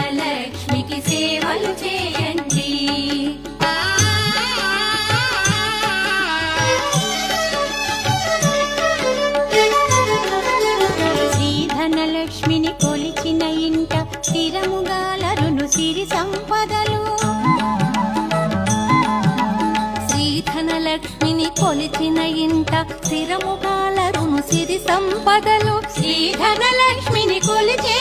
ధనలక్ష్మికి సేవలు చేయండి. శ్రీ ధనలక్ష్మిని కొలిచిన ఇంట స్థిరముగాలరును సిరి సంపదలు. శ్రీ ధనలక్ష్మిని కొలిచిన ఇంట స్థిరముగాలరును సిరి సంపదలు. శ్రీ ధనలక్ష్మిని కొలిచే